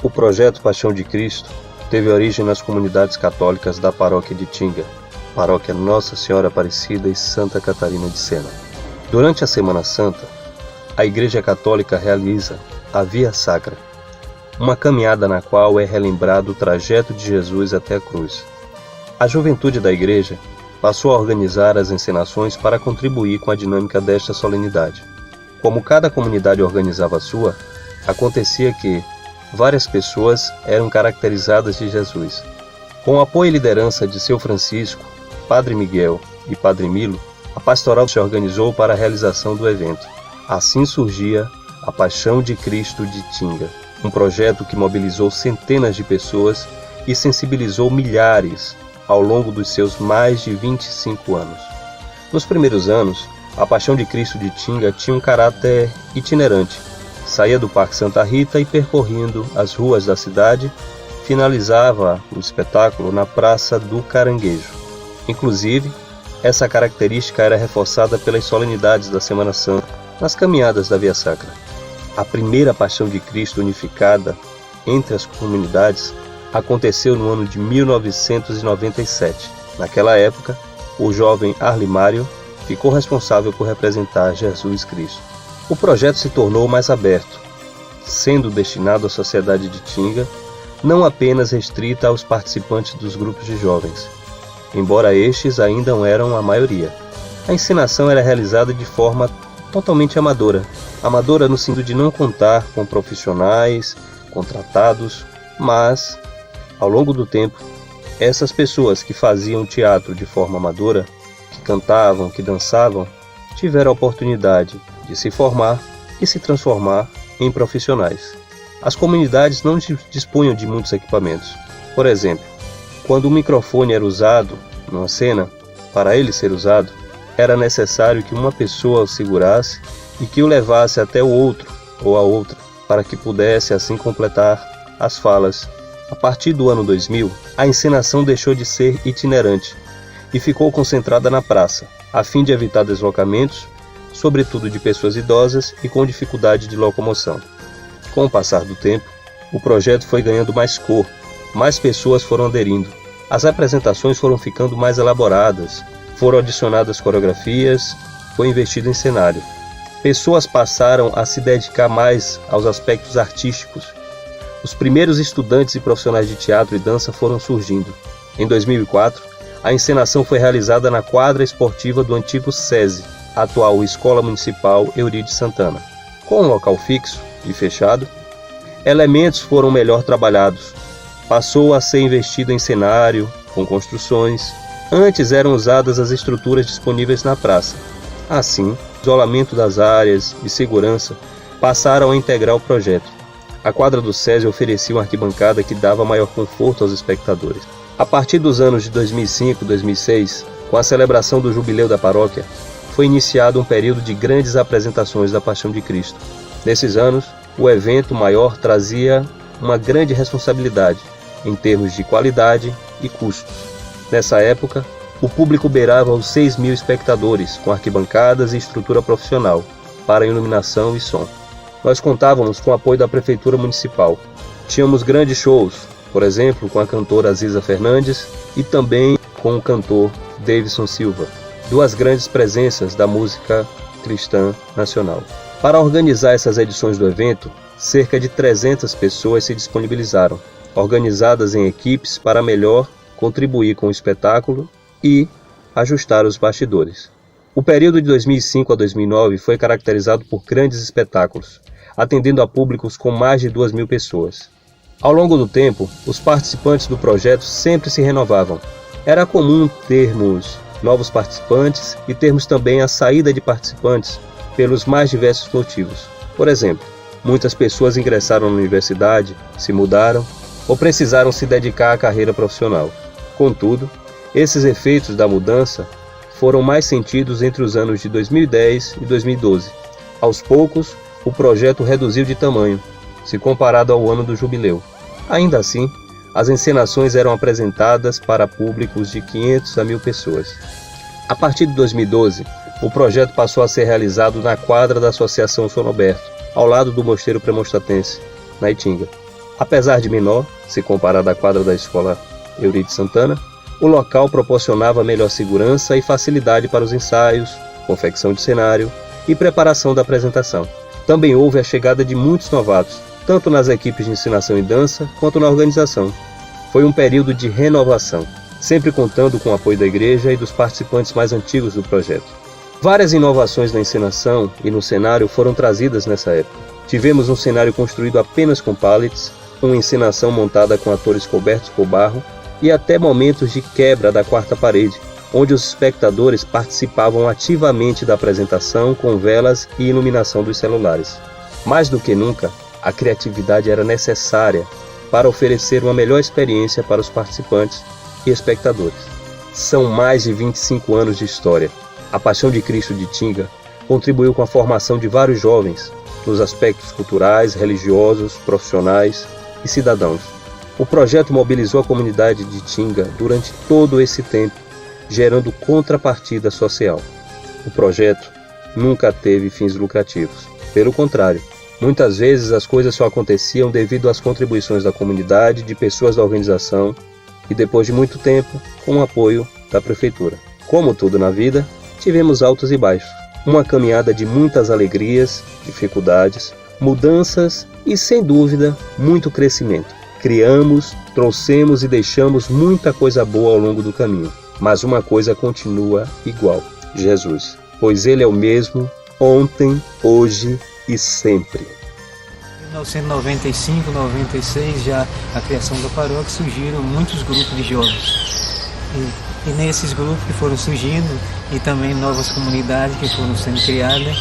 O projeto Paixão de Cristo teve origem nas comunidades católicas da paróquia de Tinga, paróquia Nossa Senhora Aparecida e Santa Catarina de Sena. Durante a Semana Santa, a Igreja Católica realiza a Via Sacra, uma caminhada na qual é relembrado o trajeto de Jesus até a cruz. A juventude da Igreja passou a organizar as encenações para contribuir com a dinâmica desta solenidade. Como cada comunidade organizava a sua, acontecia que várias pessoas eram caracterizadas de Jesus. Com o apoio e liderança de seu Francisco, Padre Miguel e Padre Milo, a pastoral se organizou para a realização do evento. Assim surgia a Paixão de Cristo de Tinga, um projeto que mobilizou centenas de pessoas e sensibilizou milhares ao longo dos seus mais de 25 anos. Nos primeiros anos, a Paixão de Cristo de Tinga tinha um caráter itinerante. Saía do Parque Santa Rita e, percorrendo as ruas da cidade, finalizava o espetáculo na Praça do Caranguejo. Inclusive, essa característica era reforçada pelas solenidades da Semana Santa nas caminhadas da Via Sacra. A primeira Paixão de Cristo unificada entre as comunidades aconteceu no ano de 1997. Naquela época, o jovem Arlimário ficou responsável por representar Jesus Cristo. O projeto se tornou mais aberto, sendo destinado à sociedade de Tinga, não apenas restrita aos participantes dos grupos de jovens, embora estes ainda não eram a maioria. A encenação era realizada de forma totalmente amadora no sentido de não contar com profissionais contratados, mas, ao longo do tempo, essas pessoas que faziam teatro de forma amadora, que cantavam, que dançavam, tiveram a oportunidade de se formar e se transformar em profissionais. As comunidades não dispunham de muitos equipamentos. Por exemplo, quando um microfone era usado numa cena, para ele ser usado, era necessário que uma pessoa o segurasse e que o levasse até o outro ou a outra, para que pudesse assim completar as falas. A partir do ano 2000, a encenação deixou de ser itinerante e ficou concentrada na praça, a fim de evitar deslocamentos, sobretudo de pessoas idosas e com dificuldade de locomoção. Com o passar do tempo, o projeto foi ganhando mais corpo, mais pessoas foram aderindo, as apresentações foram ficando mais elaboradas, foram adicionadas coreografias, foi investido em cenário. Pessoas passaram a se dedicar mais aos aspectos artísticos. Os primeiros estudantes e profissionais de teatro e dança foram surgindo. Em 2004, a encenação foi realizada na quadra esportiva do antigo SESI, atual Escola Municipal Eurídice Santana. Com um local fixo e fechado, elementos foram melhor trabalhados. Passou a ser investido em cenário, com construções. Antes eram usadas as estruturas disponíveis na praça. Assim, o isolamento das áreas e segurança passaram a integrar o projeto. A quadra do SESI oferecia uma arquibancada que dava maior conforto aos espectadores. A partir dos anos de 2005 e 2006, com a celebração do jubileu da paróquia, foi iniciado um período de grandes apresentações da Paixão de Cristo. Nesses anos, o evento maior trazia uma grande responsabilidade em termos de qualidade e custos. Nessa época, o público beirava os 6.000 espectadores, com arquibancadas e estrutura profissional para iluminação e som. Nós contávamos com o apoio da Prefeitura Municipal. Tínhamos grandes shows, por exemplo, com a cantora Aziza Fernandes e também com o cantor Davidson Silva, duas grandes presenças da música cristã nacional. Para organizar essas edições do evento, cerca de 300 pessoas se disponibilizaram, organizadas em equipes para melhor contribuir com o espetáculo e ajustar os bastidores. O período de 2005 a 2009 foi caracterizado por grandes espetáculos, atendendo a públicos com mais de 2.000 pessoas. Ao longo do tempo, os participantes do projeto sempre se renovavam. Era comum termos novos participantes e termos também a saída de participantes pelos mais diversos motivos. Por exemplo, muitas pessoas ingressaram na universidade, se mudaram ou precisaram se dedicar à carreira profissional. Contudo, esses efeitos da mudança foram mais sentidos entre os anos de 2010 e 2012. Aos poucos, o projeto reduziu de tamanho, se comparado ao ano do jubileu. Ainda assim, as encenações eram apresentadas para públicos de 500 a 1.000 pessoas. A partir de 2012, o projeto passou a ser realizado na quadra da Associação Sonoberto, ao lado do Mosteiro Premonstratense, na Itinga. Apesar de menor, se comparado à quadra da escola Euridice Santana, o local proporcionava melhor segurança e facilidade para os ensaios, confecção de cenário e preparação da apresentação. Também houve a chegada de muitos novatos, tanto nas equipes de ensinação e dança quanto na organização. Foi um período de renovação, sempre contando com o apoio da igreja e dos participantes mais antigos do projeto. Várias inovações na encenação e no cenário foram trazidas nessa época. Tivemos um cenário construído apenas com pallets, uma encenação montada com atores cobertos por barro e até momentos de quebra da quarta parede, onde os espectadores participavam ativamente da apresentação com velas e iluminação dos celulares. Mais do que nunca, a criatividade era necessária para oferecer uma melhor experiência para os participantes e espectadores. São mais de 25 anos de história. A Paixão de Cristo de Tinga contribuiu com a formação de vários jovens nos aspectos culturais, religiosos, profissionais e cidadãos. O projeto mobilizou a comunidade de Tinga durante todo esse tempo, gerando contrapartida social. O projeto nunca teve fins lucrativos. Pelo contrário, muitas vezes as coisas só aconteciam devido às contribuições da comunidade, de pessoas da organização e, depois de muito tempo, com o apoio da prefeitura. Como tudo na vida, tivemos altos e baixos. Uma caminhada de muitas alegrias, dificuldades, mudanças e, sem dúvida, muito crescimento. Criamos, trouxemos e deixamos muita coisa boa ao longo do caminho. Mas uma coisa continua igual: Jesus. Pois Ele é o mesmo ontem, hoje e sempre. Em 1995, 96, já a criação da paróquia, surgiram muitos grupos de jovens. E nesses grupos que foram surgindo, e também novas comunidades que foram sendo criadas,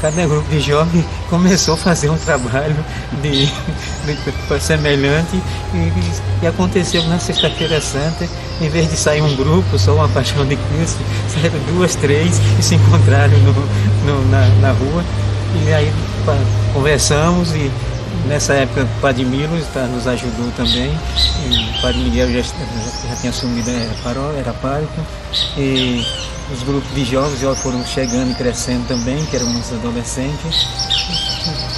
cada grupo de jovens começou a fazer um trabalho de semelhante e aconteceu na Sexta-feira Santa. Em vez de sair um grupo, só uma Paixão de Cristo, saíram 2, 3 e se encontraram na rua. E aí conversamos, e nessa época o Padre Milo nos ajudou também. E o Padre Miguel já tinha assumido era pároco. E os grupos de jovens já foram chegando e crescendo também, que eram muitos adolescentes.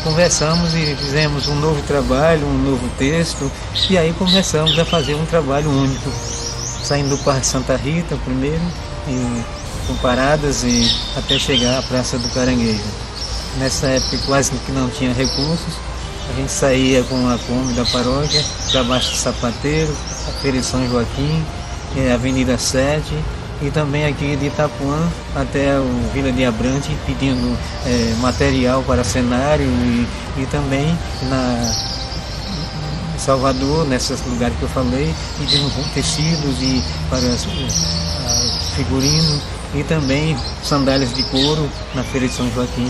Conversamos e fizemos um novo trabalho, um novo texto, e aí começamos a fazer um trabalho único, saindo do Parque Santa Rita primeiro, e com paradas e até chegar à Praça do Caranguejo. Nessa época quase que não tinha recursos, a gente saía com a Kombi da paróquia para baixo do Sapateiro, a Feira de São Joaquim, a Avenida 7, e também aqui de Itapuã até o Vila de Abrante, pedindo material para cenário, e também em Salvador, nesses lugares que eu falei, pedindo tecidos e para figurino, e também sandálias de couro na Feira de São Joaquim.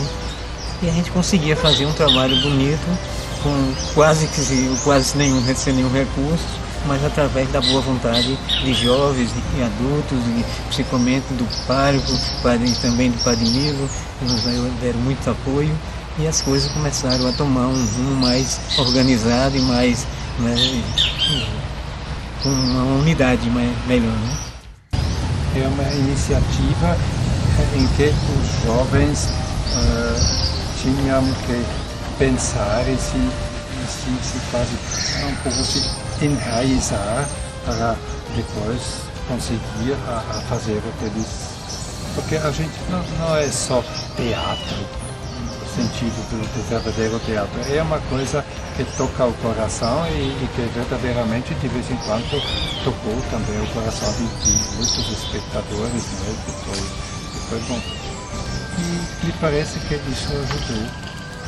E a gente conseguia fazer um trabalho bonito, com quase sem nenhum recurso, mas através da boa vontade de jovens e adultos, e principalmente do pároco, também do Padre Milo, que nos deram muito apoio, e as coisas começaram a tomar um rumo mais organizado e mais, com uma unidade melhor. É uma iniciativa em que os jovens tinham que pensar e se quase um pouco se enraizar para depois conseguir a fazer o que eles... Porque a gente não é só teatro, no sentido do verdadeiro teatro, é uma coisa que toca o coração e que verdadeiramente de vez em quando tocou também o coração de muitos espectadores, né? que foi bom. E me parece que isso ajudou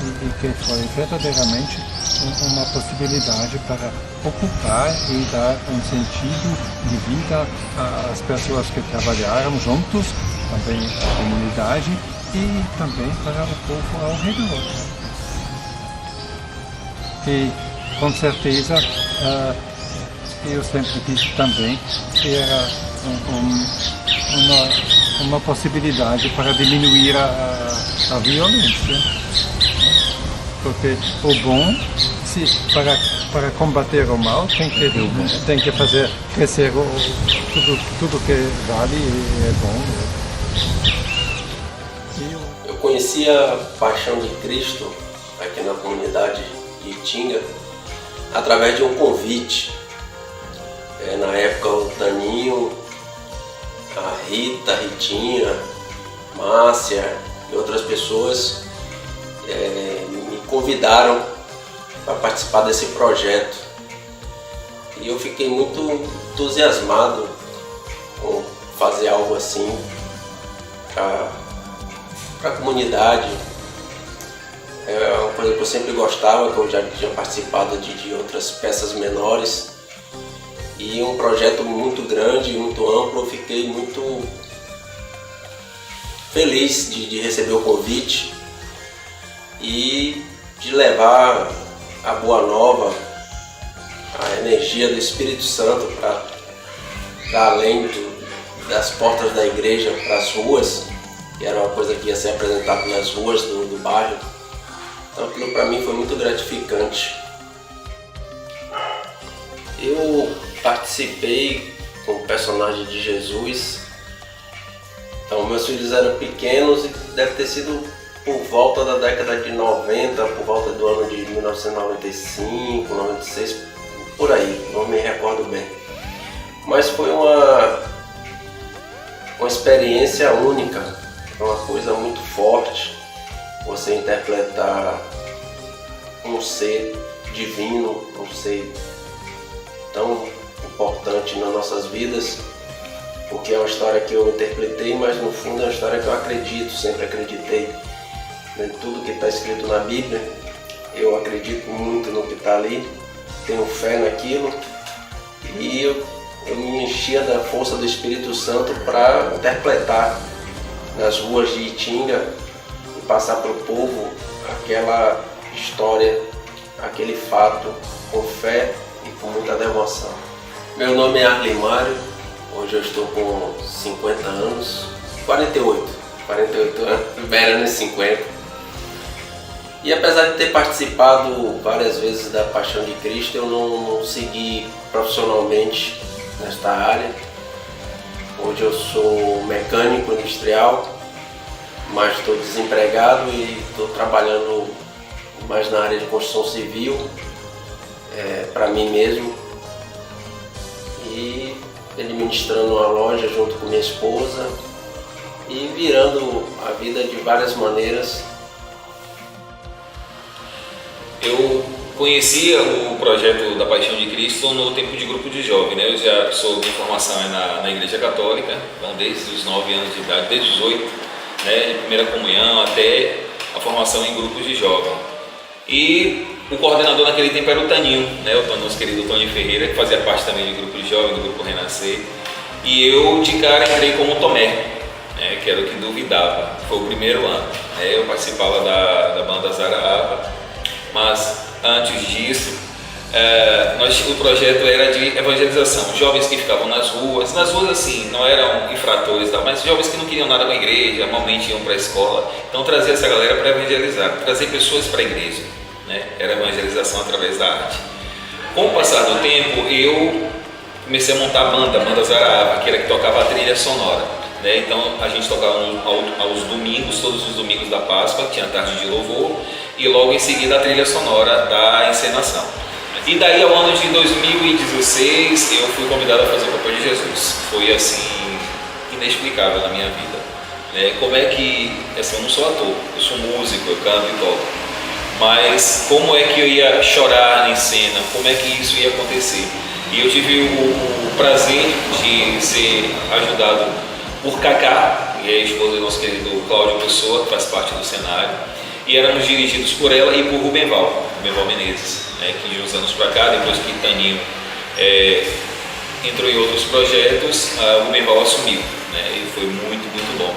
e que foi verdadeiramente uma possibilidade para ocupar e dar um sentido de vida às pessoas que trabalharam juntos, também à comunidade e também para o povo ao redor. E com certeza eu sempre disse também que era uma possibilidade para diminuir a violência. Porque o bom, para combater o mal, tem que fazer crescer tudo que vale e é bom. Eu conheci a Paixão de Cristo aqui na comunidade de Itinga através de um convite. Na época o Taninho, a Rita, a Ritinha, Márcia e outras pessoas me convidaram para participar desse projeto. E eu fiquei muito entusiasmado com fazer algo assim para a comunidade. É uma coisa que eu sempre gostava, que eu já tinha participado de outras peças menores. E um projeto muito grande, muito amplo, eu fiquei muito feliz de receber o convite e de levar a boa nova, a energia do Espírito Santo para além das portas da igreja, para as ruas, que era uma coisa que ia ser apresentada nas ruas do bairro. Então aquilo para mim foi muito gratificante. Eu participei com o personagem de Jesus. Então meus filhos eram pequenos e deve ter sido por volta da década de 90, por volta do ano de 1995, 96, por aí, não me recordo bem. Mas foi uma experiência única, uma coisa muito forte, você interpretar um ser divino, um ser tão importante nas nossas vidas, porque é uma história que eu interpretei, mas no fundo é uma história que eu acredito, sempre acreditei. Em tudo que está escrito na Bíblia, eu acredito muito no que está ali, tenho fé naquilo e eu me enchia da força do Espírito Santo para interpretar nas ruas de Itinga e passar para o povo aquela história, aquele fato com fé e com muita devoção. Meu nome é Arlimário, hoje eu estou com 50 anos, 48 anos, beirando 50. E apesar de ter participado várias vezes da Paixão de Cristo, eu não segui profissionalmente nesta área. Hoje eu sou mecânico industrial, mas estou desempregado e estou trabalhando mais na área de construção civil, para mim mesmo, e administrando uma loja junto com minha esposa e virando a vida de várias maneiras. Eu conhecia o projeto da Paixão de Cristo no tempo de grupo de jovem, né? Eu já sou de formação na Igreja Católica, então desde os 9 anos de idade, desde os 8, né, de primeira comunhão até a formação em grupos de jovem. E o coordenador naquele tempo era o Taninho, né, o nosso querido Tony Ferreira, que fazia parte também de grupo de jovem, do grupo Renascer. E eu de cara entrei como Tomé, né, que era o que duvidava. Foi o primeiro ano, né? Eu participava da banda Zaraava. Mas antes disso, o projeto era de evangelização, jovens que ficavam nas ruas assim, não eram infratores, mas jovens que não queriam nada com a igreja, normalmente iam para a escola, então trazia essa galera para evangelizar, trazer pessoas para a igreja, né? Era evangelização através da arte. Com o passar do tempo, eu comecei a montar a banda Zaraava, que era que tocava a trilha sonora, né? Então a gente tocava aos domingos, todos os domingos da Páscoa, tinha tarde de louvor, e logo em seguida a trilha sonora da encenação. E daí ao ano de 2016 eu fui convidado a fazer o papel de Jesus. Foi assim, inexplicável na minha vida, né? Como é que, assim, eu não sou ator, eu sou músico, eu canto e toco, mas como é que eu ia chorar em cena, como é que isso ia acontecer? E eu tive o prazer de ser ajudado por Cacá, e é a esposa do nosso querido Cláudio Pessoa, que faz parte do cenário, e éramos dirigidos por ela e por Rubenval Menezes, né, que de uns anos para cá, depois que Taninho entrou em outros projetos, o Rubenval assumiu, né, e foi muito, muito bom.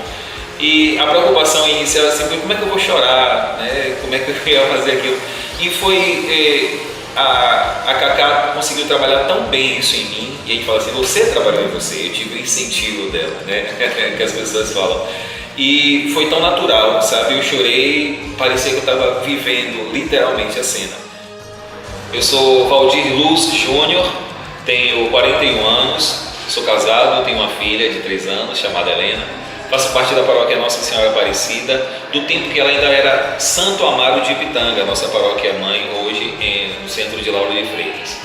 E a preocupação inicial assim, foi como é que eu vou chorar, né, como é que eu ia fazer aquilo, e foi... A Cacá conseguiu trabalhar tão bem isso em mim, e a gente fala assim, você trabalhou em você, eu tive o incentivo dela, né, que as pessoas falam, e foi tão natural, sabe, eu chorei, parecia que eu estava vivendo literalmente a cena. Eu sou Valdir Luz Júnior, tenho 41 anos, sou casado, tenho uma filha de 3 anos chamada Helena, Faço parte da paróquia Nossa Senhora Aparecida, do tempo que ela ainda era Santo Amaro de Ipitanga, nossa paróquia mãe, hoje no centro de Lauro de Freitas.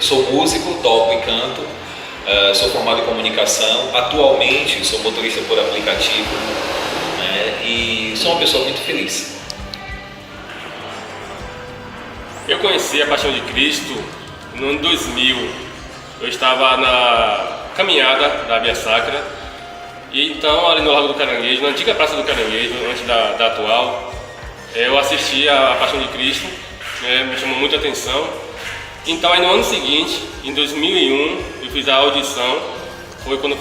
Sou músico, toco e canto, sou formado em comunicação, atualmente sou motorista por aplicativo, e sou uma pessoa muito feliz. Eu conheci a Paixão de Cristo no ano 2000. Eu estava na caminhada da Via Sacra, e então ali no Largo do Caranguejo, na antiga Praça do Caranguejo, antes da atual, eu assisti a Paixão de Cristo, me chamou muita atenção. Então aí no ano seguinte, em 2001, eu fiz a audição, foi quando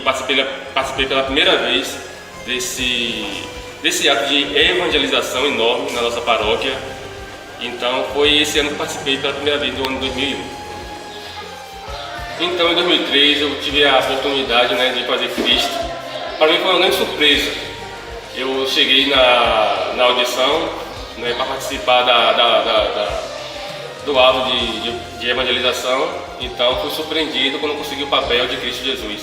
participei pela primeira vez desse ato de evangelização enorme na nossa paróquia. Então foi esse ano que participei pela primeira vez, no ano 2001. Então em 2003 eu tive a oportunidade de fazer Cristo. Para mim foi uma grande surpresa. Eu cheguei na audição para participar do ato de evangelização, então fui surpreendido quando consegui o papel de Cristo Jesus.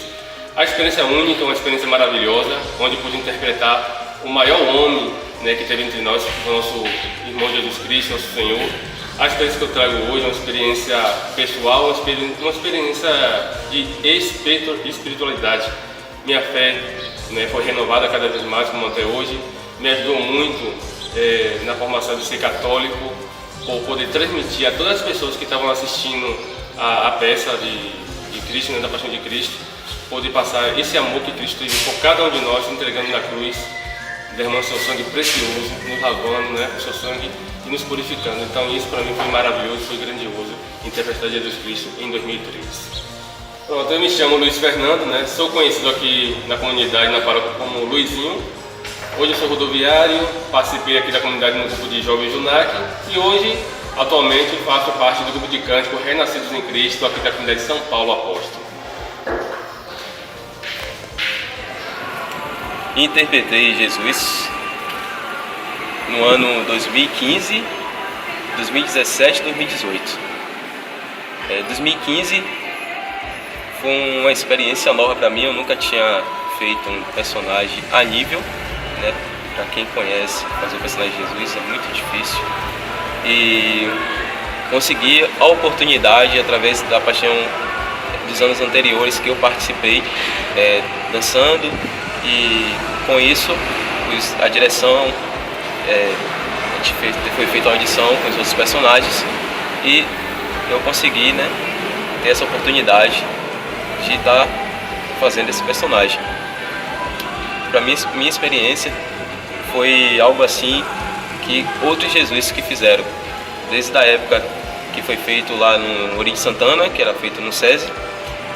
A experiência é única, uma experiência maravilhosa, onde pude interpretar o maior homem que teve entre nós, o nosso irmão Jesus Cristo, nosso Senhor. A experiência que eu trago hoje é uma experiência pessoal, uma experiência de espiritualidade. Minha fé foi renovada cada vez mais, como até hoje. Me ajudou muito na formação de ser católico, por poder transmitir a todas as pessoas que estavam assistindo a peça de Cristo, da Paixão de Cristo, poder passar esse amor que Cristo teve por cada um de nós, entregando na cruz, derramando seu sangue precioso, nos lavando com seu sangue e nos purificando. Então isso para mim foi maravilhoso, foi grandioso, interpretar Jesus Cristo em 2003. Pronto, eu me chamo Luiz Fernando, sou conhecido aqui na comunidade, na paróquia, como Luizinho. Hoje eu sou rodoviário, participei aqui da comunidade no grupo de jovens Junac e hoje, atualmente, faço parte do grupo de cântico Renascidos em Cristo, aqui da comunidade de São Paulo Apóstolo. Interpretei Jesus no ano 2015, 2017 e 2018. 2015 foi uma experiência nova para mim, eu nunca tinha feito um personagem a nível, para quem conhece, fazer o personagem de Jesus é muito difícil. E consegui a oportunidade através da paixão dos anos anteriores que eu participei, dançando, e com isso a direção, foi feita uma audição com os outros personagens e eu consegui ter essa oportunidade de estar fazendo esse personagem. Para mim, minha experiência foi algo assim que outros Jesus que fizeram, desde a época que foi feito lá no Uri de Santana, que era feito no SESI,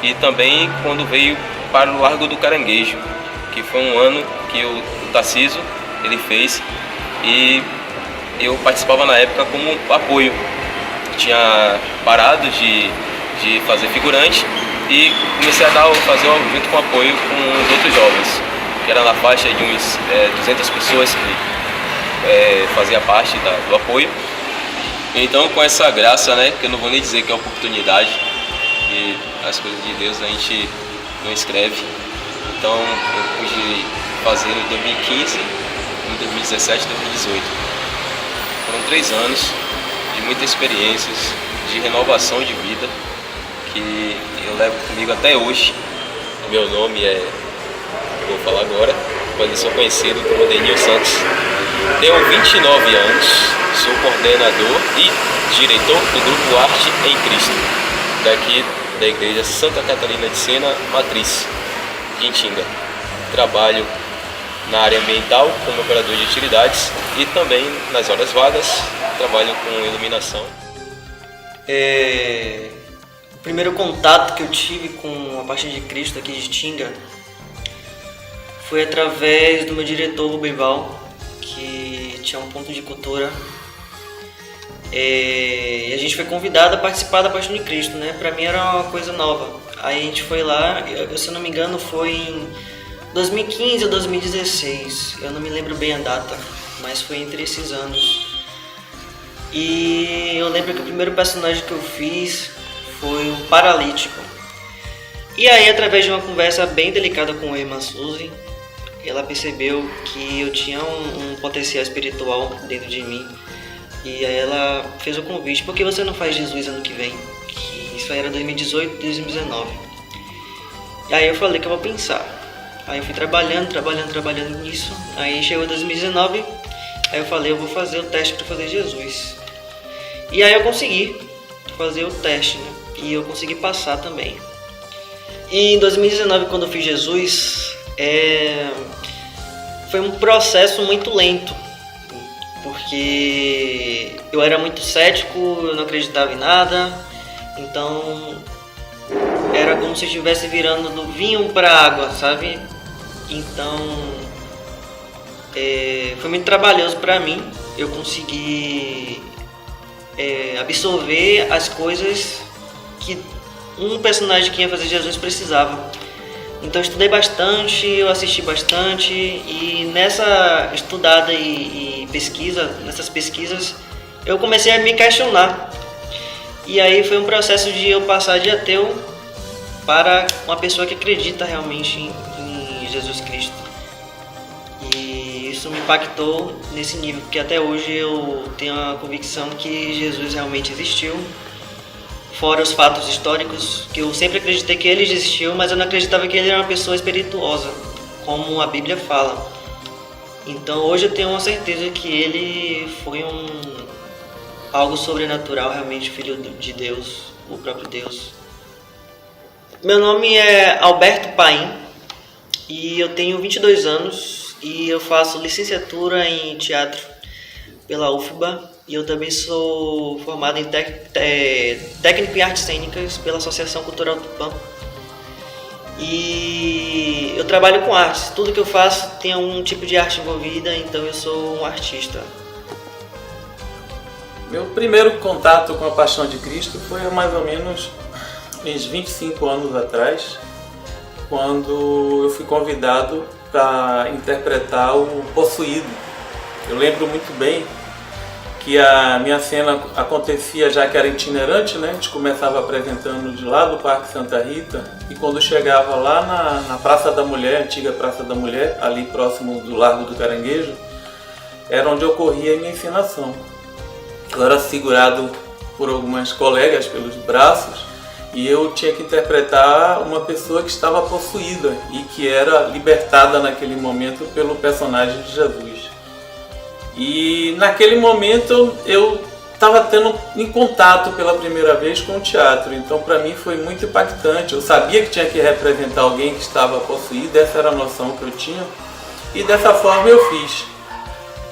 e também quando veio para o Largo do Caranguejo, que foi um ano que o Tarcísio ele fez e eu participava na época como apoio. Tinha parado de fazer figurante e comecei a fazer junto com apoio com os outros jovens, que era na faixa de uns 200 pessoas que fazia parte do apoio. Então, com essa graça, que eu não vou nem dizer que é oportunidade, e as coisas de Deus a gente não escreve. Então, eu pude fazer em 2015, em 2017 e 2018. Foram 3 anos de muitas experiências, de renovação de vida, que eu levo comigo até hoje. O meu nome vou falar agora, mas sou conhecido como Denil Santos. Tenho 29 anos, sou coordenador e diretor do grupo Arte em Cristo, daqui da Igreja Santa Catarina de Sena, Matriz, de Itinga. Trabalho na área ambiental como operador de utilidades e também nas horas vagas trabalho com iluminação. O primeiro contato que eu tive com a Paixão de Cristo aqui de Itinga foi através do meu diretor Rubenval, que tinha um ponto de cultura, e a gente foi convidado a participar da Paixão de Cristo, Pra mim era uma coisa nova. Aí a gente foi lá, se eu não me engano foi em 2015 ou 2016, eu não me lembro bem a data, mas foi entre esses anos. E eu lembro que o primeiro personagem que eu fiz foi um paralítico. E aí, através de uma conversa bem delicada com a irmã Suzy, ela percebeu que eu tinha um potencial espiritual dentro de mim. E aí ela fez o convite: por que você não faz Jesus ano que vem? Que isso aí era 2018, 2019. E aí eu falei que eu vou pensar. Aí eu fui trabalhando nisso. Aí chegou 2019, aí eu falei: eu vou fazer o teste para fazer Jesus. E aí eu consegui fazer o teste, né? E eu consegui passar também. E em 2019, quando eu fiz Jesus, foi um processo muito lento, porque eu era muito cético, eu não acreditava em nada, então era como se eu estivesse virando do vinho para água, sabe? Então foi muito trabalhoso para mim. Eu consegui absorver as coisas que um personagem que ia fazer Jesus precisava. Então eu estudei bastante, eu assisti bastante, e nessa estudada e pesquisa, nessas pesquisas, eu comecei a me questionar. E aí foi um processo de eu passar de ateu para uma pessoa que acredita realmente em Jesus Cristo. E isso me impactou nesse nível, porque até hoje eu tenho a convicção que Jesus realmente existiu. Fora os fatos históricos, que eu sempre acreditei que ele existiu, mas eu não acreditava que ele era uma pessoa espirituosa, como a Bíblia fala. Então hoje eu tenho uma certeza que ele foi algo sobrenatural, realmente filho de Deus, o próprio Deus. Meu nome é Alberto Paim e eu tenho 22 anos e eu faço licenciatura em teatro pela UFBA. E eu também sou formado em técnico em artes cênicas pela Associação Cultural Tupã. E eu trabalho com artes. Tudo que eu faço tem algum tipo de arte envolvida, então eu sou um artista. Meu primeiro contato com a Paixão de Cristo foi há mais ou menos uns 25 anos atrás, quando eu fui convidado para interpretar o Possuído. Eu lembro muito bem que a minha cena acontecia, já que era itinerante, né? A gente começava apresentando de lá do Parque Santa Rita, e quando chegava lá na Praça da Mulher, antiga Praça da Mulher, ali próximo do Largo do Caranguejo, era onde ocorria a minha encenação. Eu era segurado por algumas colegas pelos braços e eu tinha que interpretar uma pessoa que estava possuída e que era libertada naquele momento pelo personagem de Jesus. E naquele momento eu estava tendo em contato pela primeira vez com o teatro, então para mim foi muito impactante. Eu sabia que tinha que representar alguém que estava possuído, essa era a noção que eu tinha, e dessa forma eu fiz.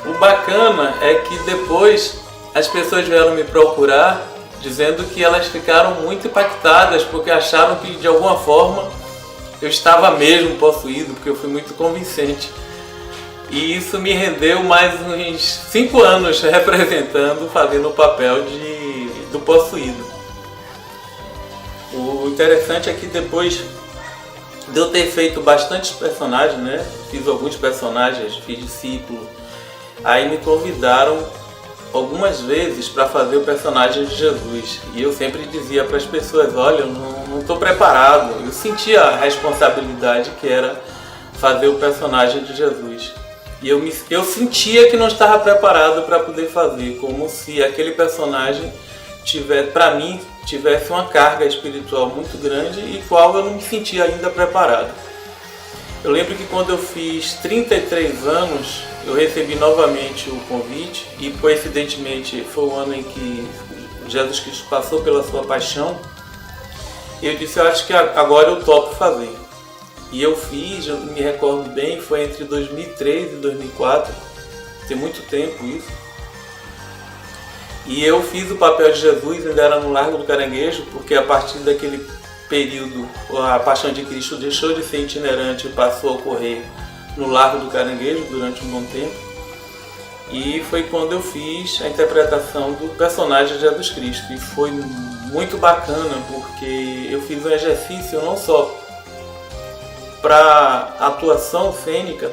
O bacana é que depois as pessoas vieram me procurar dizendo que elas ficaram muito impactadas porque acharam que de alguma forma eu estava mesmo possuído, porque eu fui muito convincente. E isso me rendeu mais uns 5 anos representando, fazendo o papel do possuído. O interessante é que depois de eu ter feito bastantes personagens, né? Fiz alguns personagens, fiz discípulo, aí me convidaram algumas vezes para fazer o personagem de Jesus. E eu sempre dizia para as pessoas: olha, eu não estou preparado. Eu sentia a responsabilidade que era fazer o personagem de Jesus. E eu sentia que não estava preparado para poder fazer, como se aquele personagem para mim, tivesse uma carga espiritual muito grande e qual eu não me sentia ainda preparado. Eu lembro que quando eu fiz 33 anos, eu recebi novamente o convite e coincidentemente foi o ano em que Jesus Cristo passou pela sua paixão. E eu disse: eu acho que agora eu topo fazer. E eu fiz, eu me recordo bem, foi entre 2003 e 2004, tem muito tempo isso. E eu fiz o papel de Jesus, ainda era no Largo do Caranguejo, porque a partir daquele período a Paixão de Cristo deixou de ser itinerante e passou a ocorrer no Largo do Caranguejo durante um bom tempo. E foi quando eu fiz a interpretação do personagem de Jesus Cristo. E foi muito bacana, porque eu fiz um exercício não só para atuação cênica,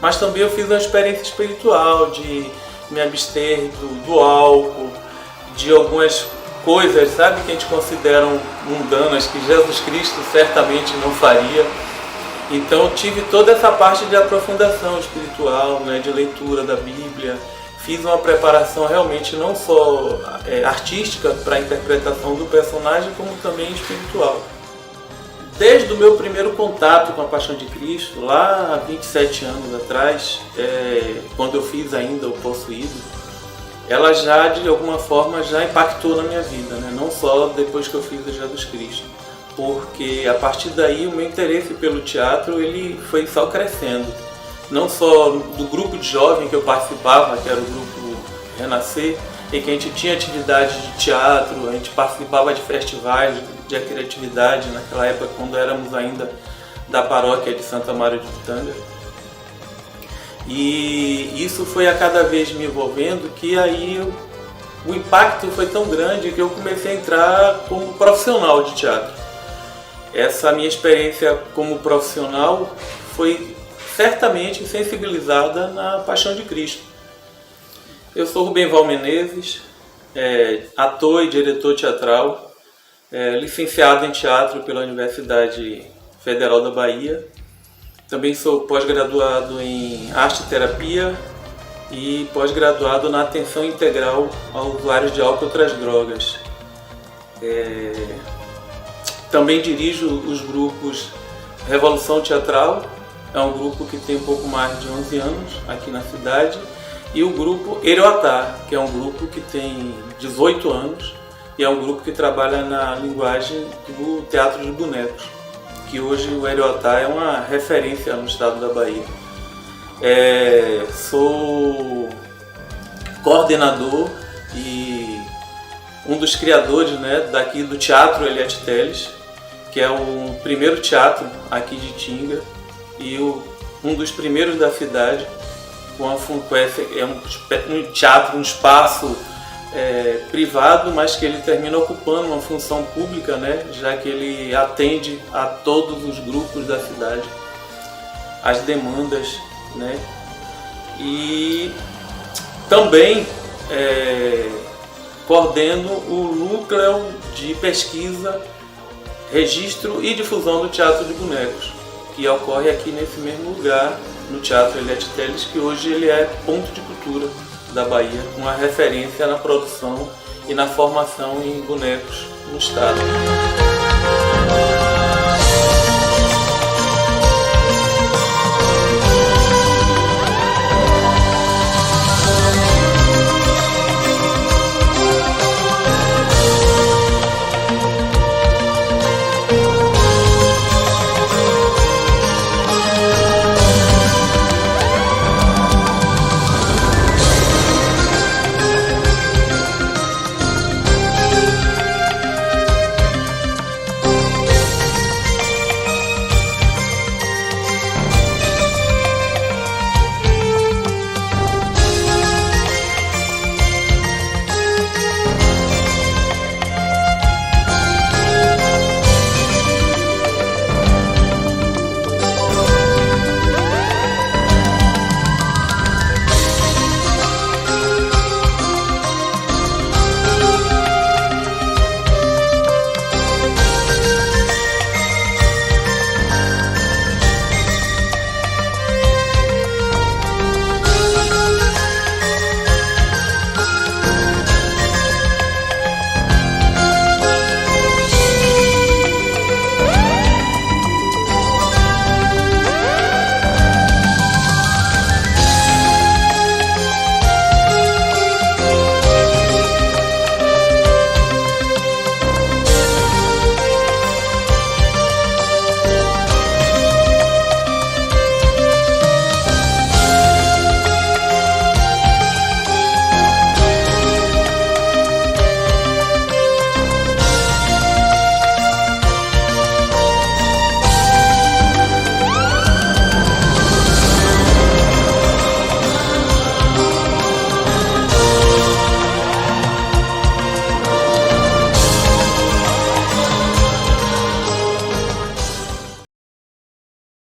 mas também eu fiz uma experiência espiritual de me abster do álcool, de algumas coisas, sabe, que a gente considera mundanas, que Jesus Cristo certamente não faria. Então eu tive toda essa parte de aprofundação espiritual, né, de leitura da Bíblia. Fiz uma preparação realmente não só artística para a interpretação do personagem, como também espiritual. Desde o meu primeiro contato com a Paixão de Cristo, lá há 27 anos atrás, quando eu fiz ainda o Possuído, ela já, de alguma forma, já impactou na minha vida, né? Não só depois que eu fiz o Jesus Cristo, porque a partir daí o meu interesse pelo teatro ele foi só crescendo. Não só do grupo de jovem que eu participava, que era o grupo Renascer, em que a gente tinha atividades de teatro, a gente participava de festivais de criatividade, naquela época quando éramos ainda da paróquia de Santa Maria de Pitanga. E isso foi a cada vez me envolvendo que aí o impacto foi tão grande que eu comecei a entrar como profissional de teatro. Essa minha experiência como profissional foi certamente sensibilizada na Paixão de Cristo. Eu sou Rubem Val Menezes, ator e diretor teatral, licenciado em teatro pela Universidade Federal da Bahia. Também sou pós-graduado em arte e terapia e pós-graduado na atenção integral a usuários de álcool e outras drogas. Também dirijo os grupos Revolução Teatral, é um grupo que tem um pouco mais de 11 anos aqui na cidade, e o grupo Eroatá, que é um grupo que tem 18 anos e é um grupo que trabalha na linguagem do teatro de bonecos, que hoje o Eroatá é uma referência no estado da Bahia. Sou coordenador e um dos criadores, né, daqui do Teatro Eliette Teles, que é o primeiro teatro aqui de Tinga e um dos primeiros da cidade, um teatro, um espaço privado, mas que ele termina ocupando uma função pública, né, já que ele atende a todos os grupos da cidade, as demandas, né, e também coordeno o núcleo de pesquisa, registro e difusão do teatro de bonecos, que ocorre aqui nesse mesmo lugar, no Teatro Eliette Teles, que hoje ele é ponto de cultura da Bahia, uma referência na produção e na formação em bonecos no estado.